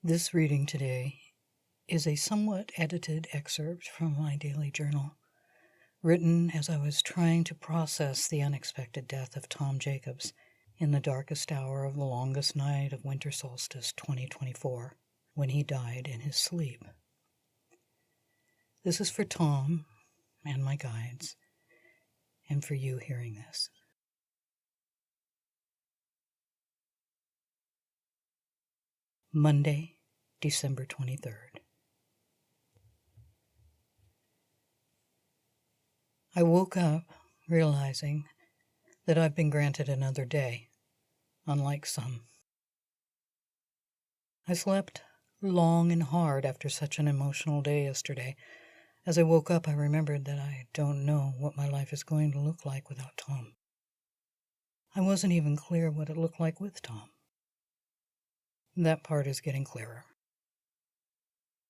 This reading today is a somewhat edited excerpt from my daily journal, written as I was trying to process the unexpected death of Tom Jacobs in the darkest hour of the longest night of winter solstice 2024, when he died in his sleep. This is for Tom and my guides, and for you hearing this. Monday, December 23rd. I woke up realizing that I've been granted another day, unlike some. I slept long and hard after such an emotional day yesterday. As I woke up, I remembered that I don't know what my life is going to look like without Tom. I wasn't even clear what it looked like with Tom. That part is getting clearer.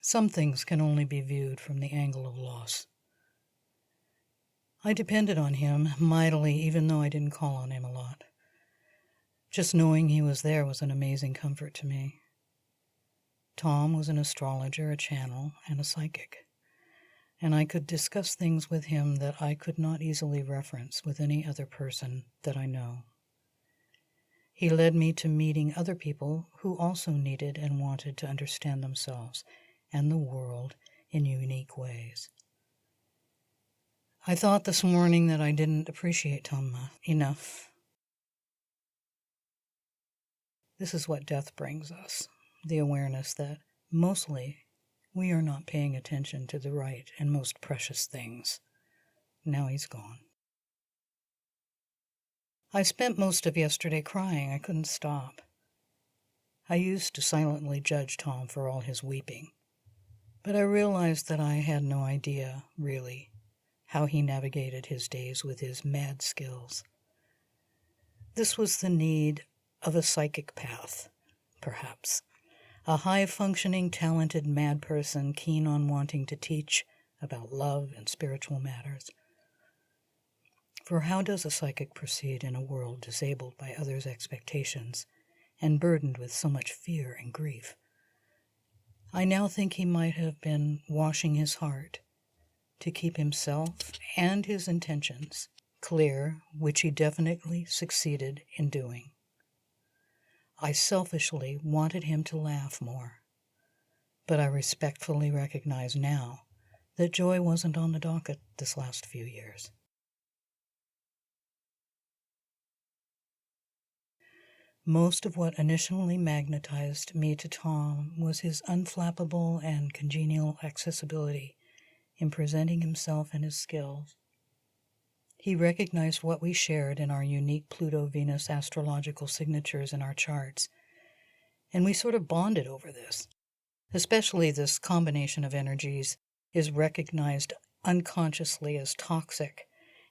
Some things can only be viewed from the angle of loss. I depended on him mightily, even though I didn't call on him a lot. Just knowing he was there was an amazing comfort to me. Tom was an astrologer, a channel, and a psychic, and I could discuss things with him that I could not easily reference with any other person that I know. He led me to meeting other people who also needed and wanted to understand themselves and the world in unique ways. I thought this morning that I didn't appreciate Tom enough. This is what death brings us, the awareness that mostly we are not paying attention to the right and most precious things. Now he's gone. I spent most of yesterday crying. I couldn't stop. I used to silently judge Tom for all his weeping, but I realized that I had no idea, really, how he navigated his days with his mad skills. This was the need of a psychic path, perhaps. A high-functioning, talented mad person keen on wanting to teach about love and spiritual matters. For how does a psychic proceed in a world disabled by others' expectations and burdened with so much fear and grief? I now think he might have been washing his heart to keep himself and his intentions clear, which he definitely succeeded in doing. I selfishly wanted him to laugh more, but I respectfully recognize now that joy wasn't on the docket this last few years. Most of what initially magnetized me to Tom was his unflappable and congenial accessibility in presenting himself and his skills. He recognized what we shared in our unique Pluto-Venus astrological signatures in our charts, and we sort of bonded over this. Especially this combination of energies is recognized unconsciously as toxic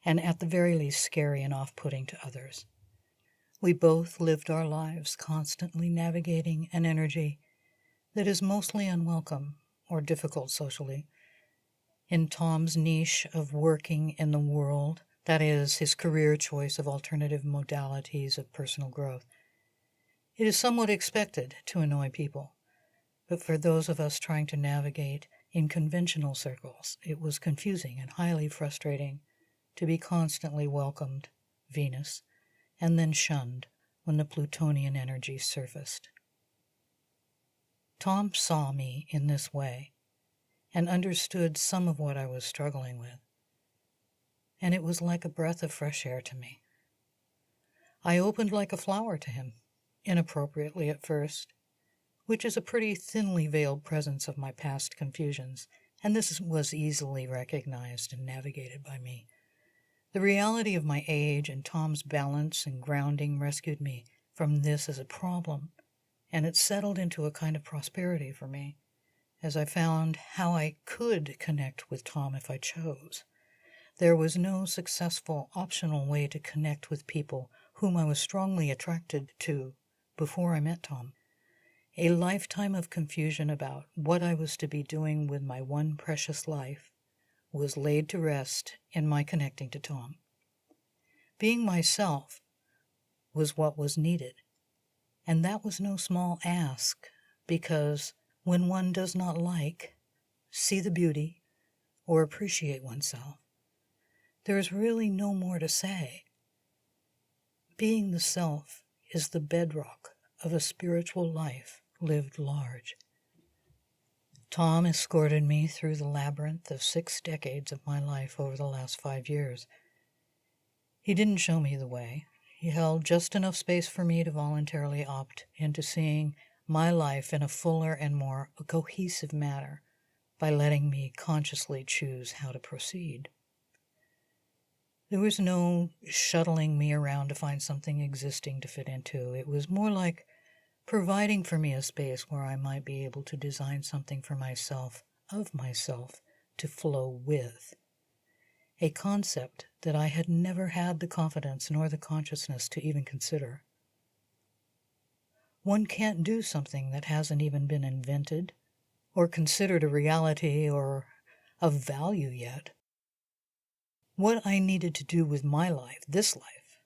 and at the very least scary and off-putting to others. We both lived our lives constantly navigating an energy that is mostly unwelcome or difficult socially. In Tom's niche of working in the world, that is, his career choice of alternative modalities of personal growth, it is somewhat expected to annoy people. But for those of us trying to navigate in conventional circles, it was confusing and highly frustrating to be constantly welcomed, Venus, and then shunned when the Plutonian energy surfaced. Tom saw me in this way and understood some of what I was struggling with, and it was like a breath of fresh air to me. I opened like a flower to him, inappropriately at first, which is a pretty thinly veiled presence of my past confusions, and this was easily recognized and navigated by me. The reality of my age and Tom's balance and grounding rescued me from this as a problem, and it settled into a kind of prosperity for me, as I found how I could connect with Tom if I chose. There was no successful optional way to connect with people whom I was strongly attracted to before I met Tom. A lifetime of confusion about what I was to be doing with my one precious life was laid to rest in my connecting to Tom. Being myself was what was needed, and that was no small ask because when one does not like, see the beauty, or appreciate oneself, there is really no more to say. Being the self is the bedrock of a spiritual life lived large. Tom escorted me through the labyrinth of 6 decades of my life over the last 5 years. He didn't show me the way. He held just enough space for me to voluntarily opt into seeing my life in a fuller and more cohesive manner by letting me consciously choose how to proceed. There was no shuttling me around to find something existing to fit into. It was more like providing for me a space where I might be able to design something for myself, of myself, to flow with. A concept that I had never had the confidence nor the consciousness to even consider. One can't do something that hasn't even been invented or considered a reality or of value yet. What I needed to do with my life, this life,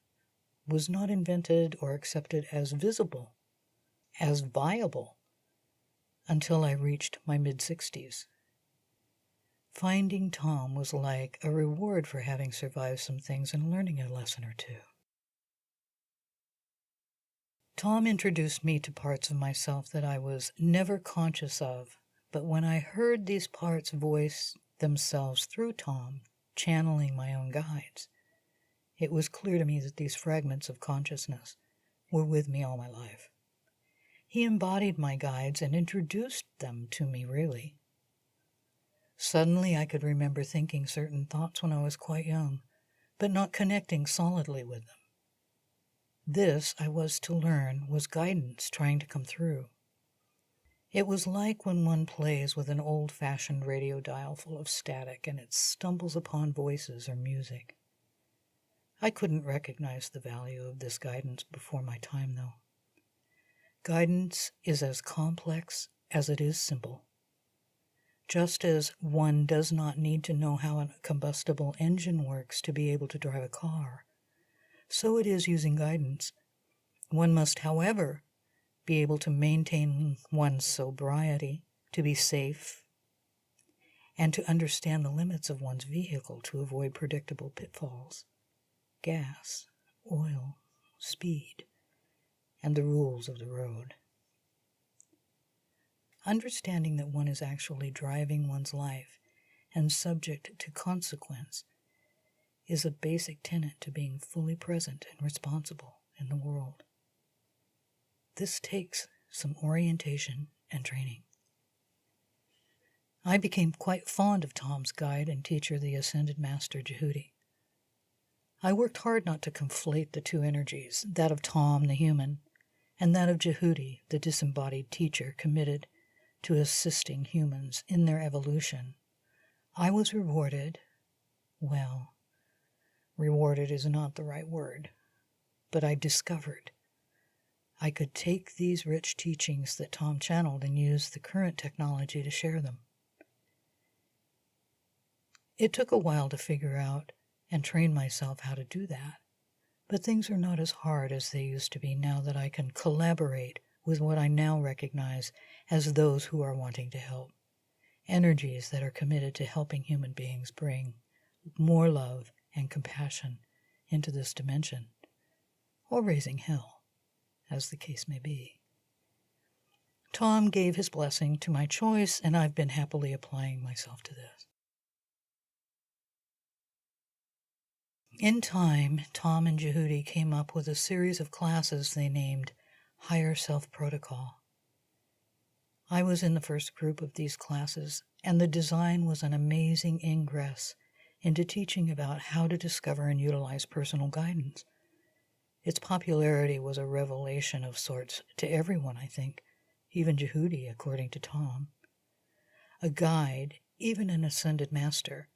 was not invented or accepted as visible, as viable, until I reached my mid-60s. Finding Tom was like a reward for having survived some things and learning a lesson or two. Tom introduced me to parts of myself that I was never conscious of, but when I heard these parts voice themselves through Tom, channeling my own guides, it was clear to me that these fragments of consciousness were with me all my life. He embodied my guides and introduced them to me, really. Suddenly I could remember thinking certain thoughts when I was quite young, but not connecting solidly with them. This, I was to learn, was guidance trying to come through. It was like when one plays with an old-fashioned radio dial full of static and it stumbles upon voices or music. I couldn't recognize the value of this guidance before my time, though. Guidance is as complex as it is simple. Just as one does not need to know how a combustible engine works to be able to drive a car, so it is using guidance. One must, however, be able to maintain one's sobriety, to be safe, and to understand the limits of one's vehicle to avoid predictable pitfalls, gas, oil, speed, and the rules of the road. Understanding that one is actually driving one's life and subject to consequence is a basic tenet to being fully present and responsible in the world. This takes some orientation and training. I became quite fond of Tom's guide and teacher, the Ascended Master Jehudi. I worked hard not to conflate the two energies, that of Tom, the human, and that of Jehudi, the disembodied teacher committed to assisting humans in their evolution. I was rewarded, well, rewarded is not the right word, but I discovered I could take these rich teachings that Tom channeled and use the current technology to share them. It took a while to figure out and train myself how to do that, but things are not as hard as they used to be now that I can collaborate with what I now recognize as those who are wanting to help, energies that are committed to helping human beings bring more love and compassion into this dimension, or raising hell, as the case may be. Tom gave his blessing to my choice, and I've been happily applying myself to this. In time, Tom and Jehudi came up with a series of classes they named Higher Self Protocol. I was in the first group of these classes, and the design was an amazing ingress into teaching about how to discover and utilize personal guidance. Its popularity was a revelation of sorts to everyone, I think, even Jehudi, according to Tom. A guide, even an ascended master,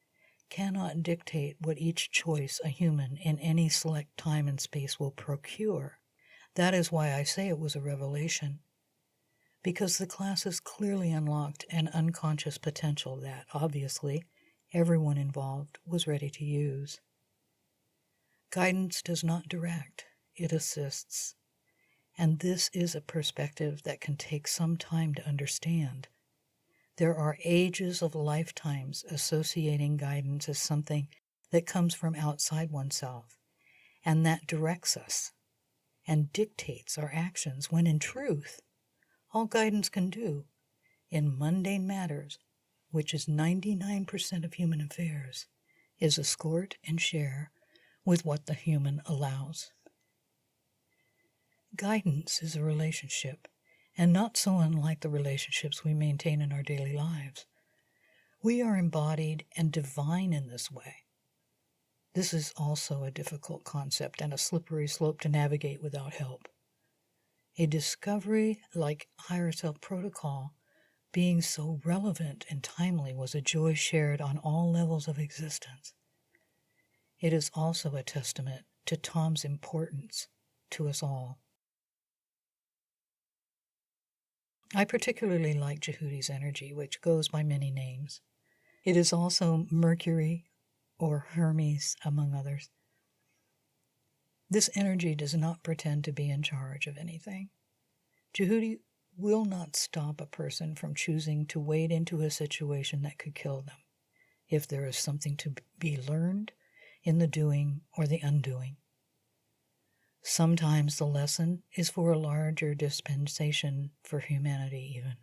cannot dictate what each choice a human in any select time and space will procure. That is why I say it was a revelation, because the classes clearly unlocked an unconscious potential that, obviously, everyone involved was ready to use. Guidance does not direct, it assists, And this is a perspective that can take some time to understand. There are ages of lifetimes associating guidance as something that comes from outside oneself, and that directs us and dictates our actions, when in truth, all guidance can do in mundane matters, which is 99% of human affairs, is escort and share with what the human allows. Guidance is a relationship, and not so unlike the relationships we maintain in our daily lives. We are embodied and divine in this way. This is also a difficult concept and a slippery slope to navigate without help. A discovery like higher self protocol being so relevant and timely was a joy shared on all levels of existence. It is also a testament to Tom's importance to us all. I particularly like Jehudi's energy, which goes by many names. It is also Mercury or Hermes, among others. This energy does not pretend to be in charge of anything. Jehudi will not stop a person from choosing to wade into a situation that could kill them, if there is something to be learned in the doing or the undoing. Sometimes the lesson is for a larger dispensation for humanity even.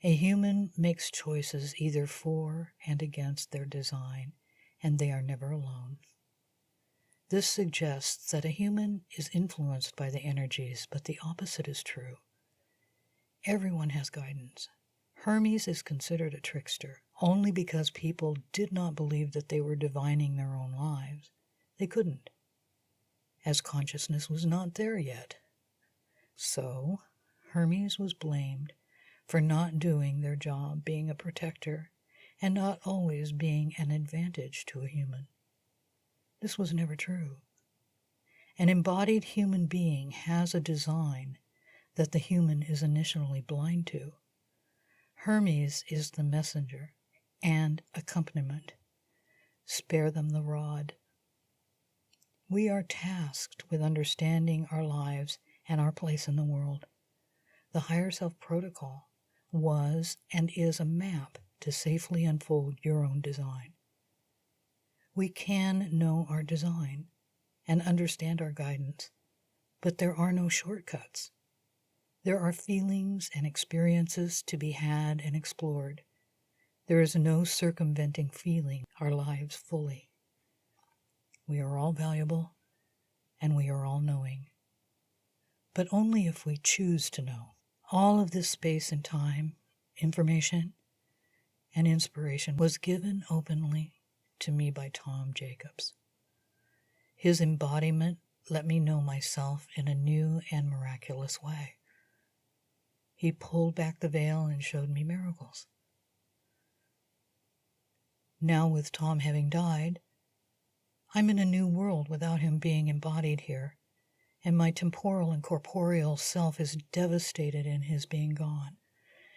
A human makes choices either for and against their design, and they are never alone. This suggests that a human is influenced by the energies, but the opposite is true. Everyone has guidance. Hermes is considered a trickster only because people did not believe that they were divining their own lives. They couldn't, as consciousness was not there yet. So, Hermes was blamed for not doing their job being a protector and not always being an advantage to a human. This was never true. An embodied human being has a design that the human is initially blind to. Hermes is the messenger and accompaniment. Spare them the rod. We are tasked with understanding our lives and our place in the world. The higher self protocol was and is a map to safely unfold your own design. We can know our design and understand our guidance, but there are no shortcuts. There are feelings and experiences to be had and explored. There is no circumventing feeling our lives fully. We are all valuable, and we are all knowing. But only if we choose to know. All of this space and time, information, and inspiration was given openly to me by Tom Jacobs. His embodiment let me know myself in a new and miraculous way. He pulled back the veil and showed me miracles. Now, with Tom having died, I'm in a new world without him being embodied here, and my temporal and corporeal self is devastated in his being gone,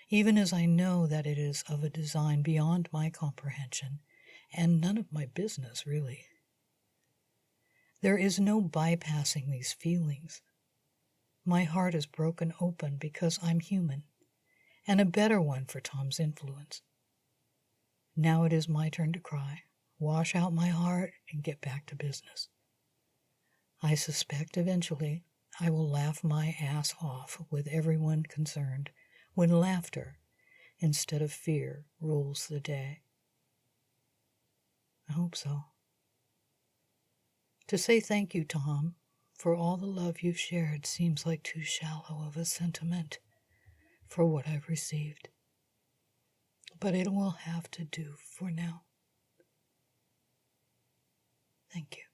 even as I know that it is of a design beyond my comprehension and none of my business, really. There is no bypassing these feelings. My heart is broken open because I'm human, and a better one for Tom's influence. Now it is my turn to cry, wash out my heart, and get back to business. I suspect eventually I will laugh my ass off with everyone concerned when laughter instead of fear rules the day. I hope so. To say thank you, Tom, for all the love you've shared seems like too shallow of a sentiment for what I've received. But it will have to do for now. Thank you.